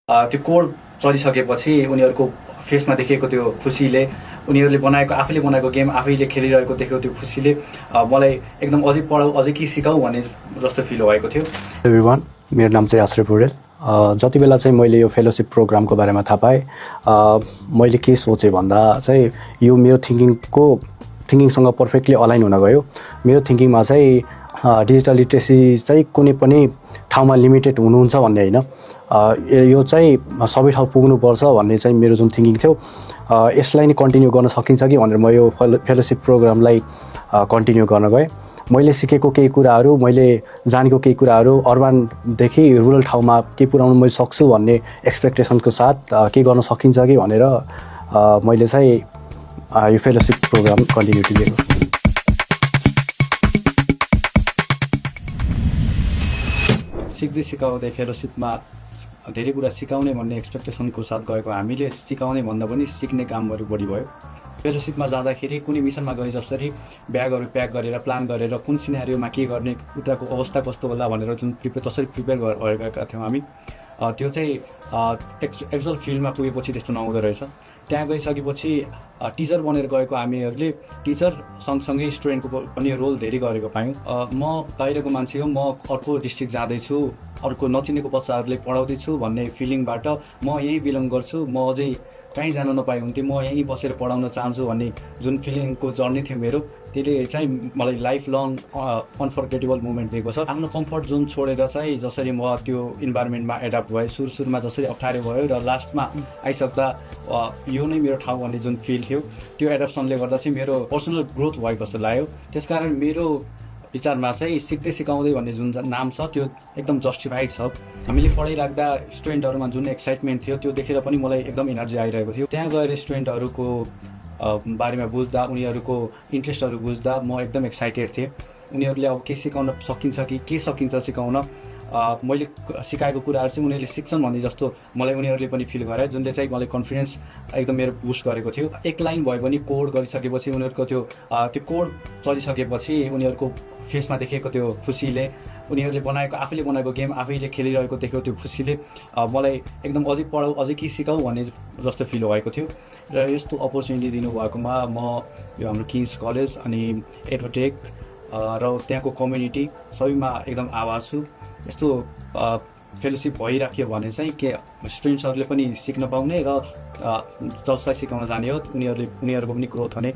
त्यो कोड चलिसकेपछि उनीहरूको फेसमा देखेको त्यो खुसीले, उनीहरूले बनाएको आफैले बनाएको गेम आफैले खेलिरहेको देखेको त्यो खुसीले मलाई एकदम अझै पढाऊ, अझै के सिकाऊ भन्ने जस्तो फिल भएको थियो। एभ्रिवान, मेरो नाम चाहिँ आश्रय पौडेल। जति बेला चाहिँ मैले यो फेलोसिप प्रोग्रामको बारेमा थाहा पाएँ, मैले के सोचेँ भन्दा चाहिँ यो मेरो थिङ्किङसँग पर्फेक्टली अलाइन हुन गयो। मेरो थिङ्किङमा चाहिँ डिजिटल लिट्रेसी चाहिँ कुनै पनि ठाउँमा लिमिटेड हुनुहुन्छ भन्ने होइन, यो चाहिँ सबै ठाउँ पुग्नुपर्छ भन्ने चाहिँ मेरो जुन थिङ्किङ थियो, यसलाई नै कन्टिन्यू गर्न सकिन्छ कि भनेर म यो फेलोसिप प्रोग्रामलाई कन्टिन्यू गर्न गएँ। मैले सिकेको केही कुराहरू, मैले जानेको केही कुराहरू अर्बनदेखि रुरल ठाउँमा के पुर्याउन मैले सक्छु भन्ने एक्सपेक्टेसनको साथ के गर्न सकिन्छ कि भनेर मैले चाहिँ यो फेलोसिप प्रोग्राम कन्टिन्युटी दिएको। सिक्दै सिकाउँदै फेलोसिपमा धेरै कुरा सिकाउने भन्ने एक्सपेक्टेसनको साथ गएको हामीले सिकाउने भन्दा पनि सिक्ने कामहरू बढी भयो। फेलोसिपमा जाँदाखेरि कुनै मिसनमा गए जसरी ब्यागहरू प्याक गरेर प्लान गरेर कुन सिनेरियोमा के गर्ने, उताको अवस्था कस्तो होला भनेर जुन तसरी प्रिपेयर भएका थियौँ हामी, त्यो चाहिँ एक्चुअल फिल्डमा पुगेपछि त्यस्तो नहुँदो रहेछ। त्यहाँ गइसकेपछि टिचर बनेर गएको हामीहरूले टिचर सँगसँगै स्टुडेन्टको पनि रोल धेरै गरेको पायौँ। म बाहिरको मान्छे हो, म अर्को डिस्ट्रिक्ट जाँदैछु, अर्को नचिनेको बच्चाहरूले पढाउँदैछु भन्ने फिलिङबाट म यहीँ बिलङ गर्छु, म अझै कहीँ जान नपाए हुन्थ्यो, म यहीँ बसेर पढाउन चाहन्छु भन्ने जुन फिलिङको जर्नी थियो मेरो, त्यसले चाहिँ मलाई लाइफ लङ अनफर्गेटेबल मोमेन्ट दिएको छ। आफ्नो कम्फर्ट जोन छोडेर चाहिँ जसरी म त्यो इन्भाइरोमेन्टमा एडाप्ट भएँ, सुरुमा जसरी अप्ठ्यारो भयो र लास्टमा आइसक्दा यो नै मेरो ठाउँ भन्ने जुन फिल थियो, त्यो एडप्सनले गर्दा चाहिँ मेरो पर्सनल ग्रोथ भएको जस्तो लाग्यो। त्यसकारण मेरो विचारमा चाहिँ सिक्दै सिकाउँदै भन्ने जुन नाम छ त्यो एकदम जस्टिफाइड छ। हामीले पढाइराख्दा स्टुडेन्टहरूमा जुन एक्साइटमेन्ट थियो त्यो देखेर पनि मलाई एकदम एनर्जी आइरहेको थियो। त्यहाँ गएर स्टुडेन्टहरूको बारेमा बुझ्दा, उनीहरूको इन्ट्रेस्टहरू बुझ्दा म एकदम एक्साइटेड थिएँ। उनीहरूले अब के सिकाउन सकिन्छ कि के सकिन्छ सिकाउन, मैले सिकाएको कुराहरू चाहिँ उनीहरूले सिक्छन् भन्ने जस्तो मलाई उनीहरूले पनि फिल गराए, जुनले चाहिँ मलाई कन्फिडेन्स एकदम मेरो बुस्ट गरेको थियो। एक लाइन भयो भने कोड गरिसकेपछि उनीहरूको त्यो कोड चलिसकेपछि उनीहरूको फेसमा देखेको त्यो खुसीले, उनीहरूले आफैले बनाएको गेम आफैले खेलिरहेको देखेको त्यो खुसीले मलाई एकदम अझै पढाऊ, अझै के सिकाऊ भन्ने जस्तो फिल भएको थियो। र यस्तो अपर्च्युनिटी दिनुभएकोमा म यो हाम्रो किङ्स कलेज अनि एडभोटेक र त्यहाँको कम्युनिटी सबैमा एकदम आभार छु। यस्तो फेलोसिप भइराख्यो भने चाहिँ के स्टुडेन्ट्सहरूले पनि सिक्न पाउने र जसलाई सिकाउन जाने हो उनीहरूको पनि ग्रोथ हुने।